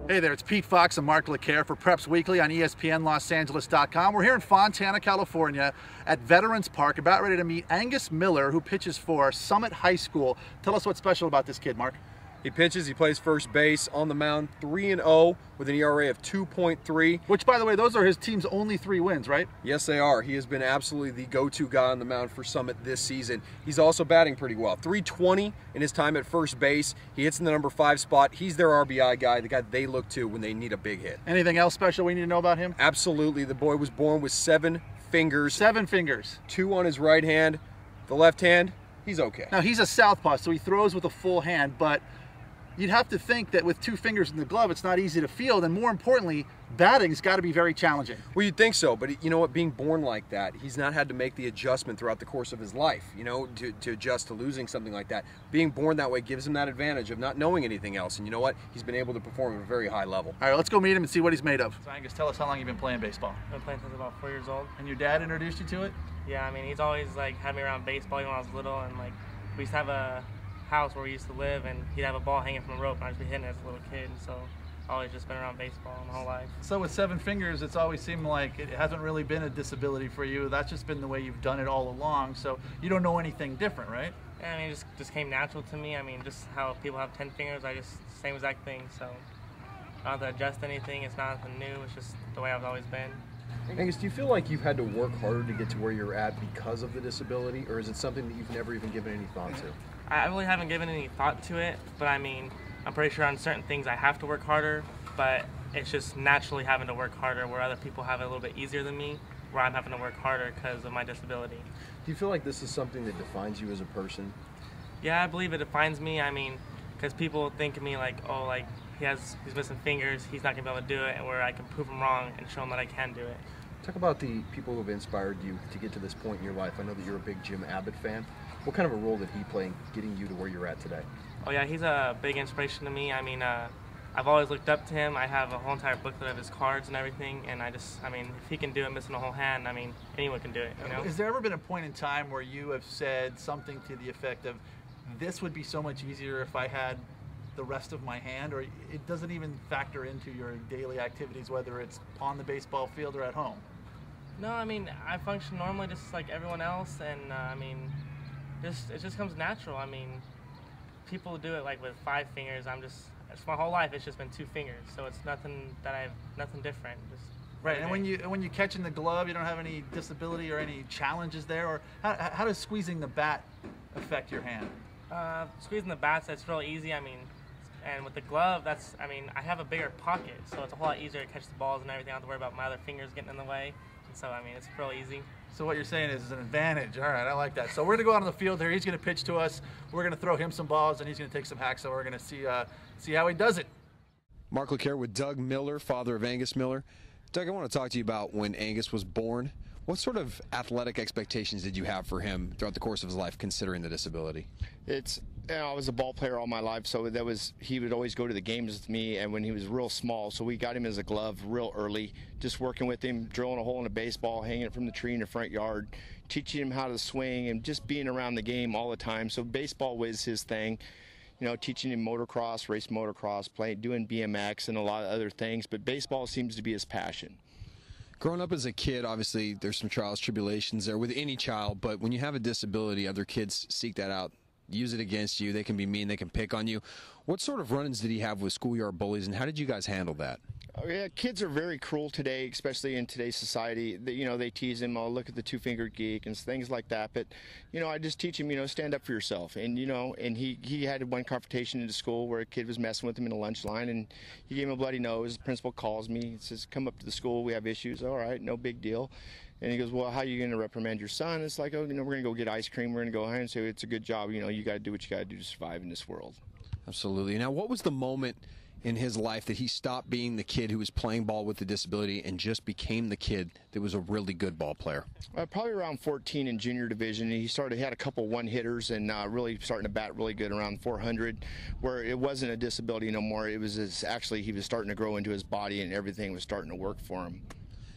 Hey there, it's Pete Fox and Mark LeCaire for Preps Weekly on ESPNLosAngeles.com. We're here in Fontana, California at Veterans Park, about ready to meet Angus Miller, who pitches for Summit High School. Tell us what's special about this kid, Mark. He pitches, he plays first base on the mound, 3-0 with an ERA of 2.3. Which, by the way, those are his team's only 3 wins, right? Yes, they are. He has been absolutely the go-to guy on the mound for Summit this season. He's also batting pretty well. 320 in his time at first base. He hits in the number 5 spot. He's their RBI guy, the guy they look to when they need a big hit. Anything else special we need to know about him? Absolutely. The boy was born with 7 fingers. 7 fingers. 2 on his right hand. The left hand, he's okay. Now, he's a southpaw, so he throws with a full hand, but you'd have to think that with 2 fingers in the glove, it's not easy to field, and more importantly, batting's got to be very challenging. Well, you'd think so, but you know what? Being born like that, he's not had to make the adjustment throughout the course of his life, you know, to adjust to losing something like that. Being born that way gives him that advantage of not knowing anything else, and you know what? He's been able to perform at a very high level. All right, let's go meet him and see what he's made of. So Angus, tell us how long you've been playing baseball. I've been playing since about 4 years old. And your dad introduced you to it? Yeah, I mean, he's always like had me around baseball even when I was little, and like we used to have a house where we used to live, and he'd have a ball hanging from a rope, and I'd just be hitting it as a little kid, and so I've always just been around baseball my whole life. So with 7 fingers, it's always seemed like it hasn't really been a disability for you. That's just been the way you've done it all along, so you don't know anything different, right? Yeah, I mean, it just came natural to me. I mean, just how people have 10 fingers, I just, same exact thing, so I don't have to adjust anything. It's not nothing new, it's just the way I've always been. Angus, do you feel like you've had to work harder to get to where you're at because of the disability, or is it something that you've never even given any thought to? I really haven't given any thought to it, but I mean, I'm pretty sure on certain things I have to work harder, but it's just naturally having to work harder where other people have it a little bit easier than me, where I'm having to work harder because of my disability. Do you feel like this is something that defines you as a person? Yeah, I believe it defines me. I mean, because people think of me like, oh, like he's missing fingers, he's not going to be able to do it, and where I can prove him wrong and show him that I can do it. Talk about the people who have inspired you to get to this point in your life. I know that you're a big Jim Abbott fan. What kind of a role did he play in getting you to where you're at today? Oh yeah, he's a big inspiration to me. I mean, I've always looked up to him. I have a whole entire booklet of his cards and everything, and I mean, if he can do it missing a whole hand, I mean, anyone can do it, you know? Has there ever been a point in time where you have said something to the effect of, this would be so much easier if I had the rest of my hand, or it doesn't even factor into your daily activities, whether it's on the baseball field or at home? No, I mean, I function normally just like everyone else, and I mean, it just comes natural. I mean, people do it like with 5 fingers. It's my whole life, it's just been 2 fingers, so it's nothing different. Just right. And when you catch in the glove, you don't have any disability or any challenges there, or how does squeezing the bat affect your hand? Squeezing the bats, that's real easy. I mean, and with the glove, I mean, I have a bigger pocket, so it's a whole lot easier to catch the balls and everything. I don't have to worry about my other fingers getting in the way. So, I mean, it's real easy. So what you're saying is it's an advantage. All right, I like that. So we're going to go out on the field here. He's going to pitch to us. We're going to throw him some balls, and he's going to take some hacks. So we're going to see how he does it. Mark LeCaire with Doug Miller, father of Angus Miller. Doug, I want to talk to you about when Angus was born. What sort of athletic expectations did you have for him throughout the course of his life, considering the disability? I was a ball player all my life, so he would always go to the games with me, and when he was real small, so we got him as a glove real early, just working with him, drilling a hole in a baseball, hanging it from the tree in the front yard, teaching him how to swing, and just being around the game all the time. So baseball was his thing, you know, teaching him motocross, race motocross, doing BMX and a lot of other things, but baseball seems to be his passion. Growing up as a kid, obviously there's some trials, tribulations there with any child, but when you have a disability, other kids seek that out, use it against you. They can be mean, they can pick on you. What sort of run-ins did he have with schoolyard bullies, and how did you guys handle that? Oh, yeah, kids are very cruel today, especially in today's society. You know, they tease him, oh, look at the 2-fingered geek and things like that. But, you know, I just teach him, you know, stand up for yourself. And, you know, and he had one confrontation into school where a kid was messing with him in the lunch line, and he gave him a bloody nose. The principal calls me, he says, come up to the school, we have issues. All right, no big deal. And he goes, well, how are you going to reprimand your son? It's like, oh, you know, we're going to go get ice cream. We're going to go home and say, it's a good job. You know, you got to do what you got to do to survive in this world. Absolutely. Now, what was the moment in his life that he stopped being the kid who was playing ball with a disability and just became the kid that was a really good ball player? Probably around 14 in junior division. He had a couple one-hitters and really starting to bat really good around 400, where it wasn't a disability no more. It was actually he was starting to grow into his body and everything was starting to work for him.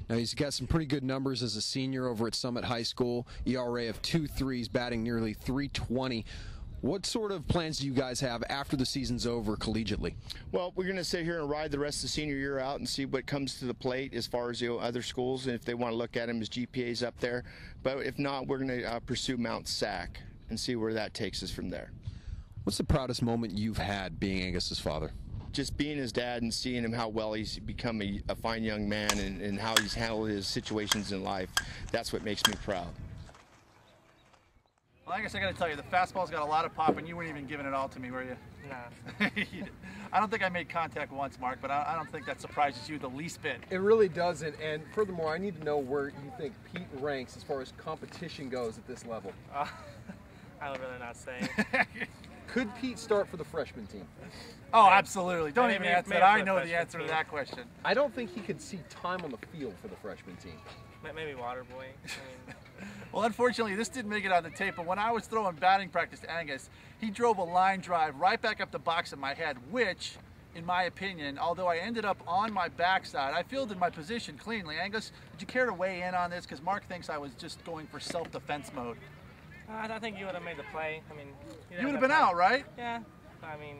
Now, he's got some pretty good numbers as a senior over at Summit High School. ERA of 2.3, batting nearly 320. What sort of plans do you guys have after the season's over collegiately? Well, we're going to sit here and ride the rest of the senior year out and see what comes to the plate as far as other schools, and if they want to look at him, his GPA's up there. But if not, we're going to pursue Mount Sac and see where that takes us from there. What's the proudest moment you've had being Angus's father? Just being his dad and seeing him how well he's become a fine young man, and how he's handled his situations in life. That's what makes me proud. Well, I guess I got to tell you, the fastball's got a lot of pop, and you weren't even giving it all to me, were you? Nah. I don't think I made contact once, Mark, but I don't think that surprises you the least bit. It really doesn't, and furthermore, I need to know where you think Pete ranks as far as competition goes at this level. I would rather not say. Could Pete start for the freshman team? Oh, absolutely. Don't even answer that. I know the freshman answer to team. that question. I don't think he could see time on the field for the freshman team. Maybe water boy. I mean, Well, unfortunately, this didn't make it on the tape, but when I was throwing batting practice to Angus, he drove a line drive right back up the box at my head, which, in my opinion, although I ended up on my backside, I fielded my position cleanly. Angus, would you care to weigh in on this? Because Mark thinks I was just going for self-defense mode. I think you would have made the play. I mean, You would have been out, right? Yeah. I mean,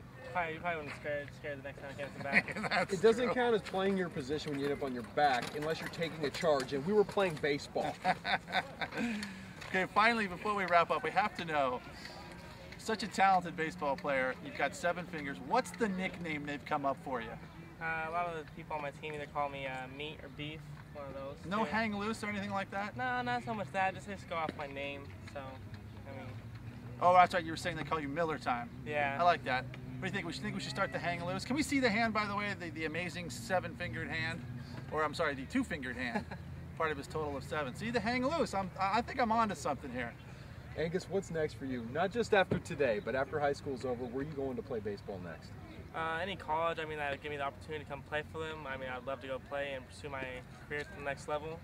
you probably wouldn't scared the next time I came to bat. It doesn't count as playing your position when you end up on your back unless you're taking a charge, and we were playing baseball. Okay, finally, before we wrap up, we have to know, such a talented baseball player, you've got 7 fingers. What's the nickname they've come up for you? A lot of the people on my team either call me meat or beef, one of those. No two. hang loose or anything like that? No, not so much that. Just go off my name. So, I mean. Oh, that's right. You were saying they call you Miller Time. Yeah. I like that. What do you think? We should start the hang loose? Can we see the hand, by the way, the amazing 7-fingered hand? Or, I'm sorry, the 2-fingered hand. Part of his total of 7. See the hang loose. I think I'm onto something here. Angus, what's next for you? Not just after today, but after high school's over, where are you going to play baseball next? Any college, I mean, that would give me the opportunity to come play for them. I mean, I'd love to go play and pursue my career to the next level,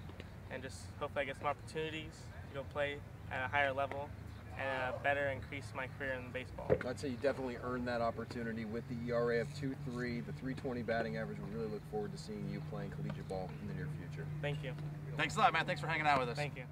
and just hopefully I get some opportunities to go play at a higher level and better increase my career in baseball. I'd say you definitely earned that opportunity with the ERA of 2.3, the 320 batting average. We really look forward to seeing you playing collegiate ball in the near future. Thank you. Thanks a lot, man. Thanks for hanging out with us. Thank you.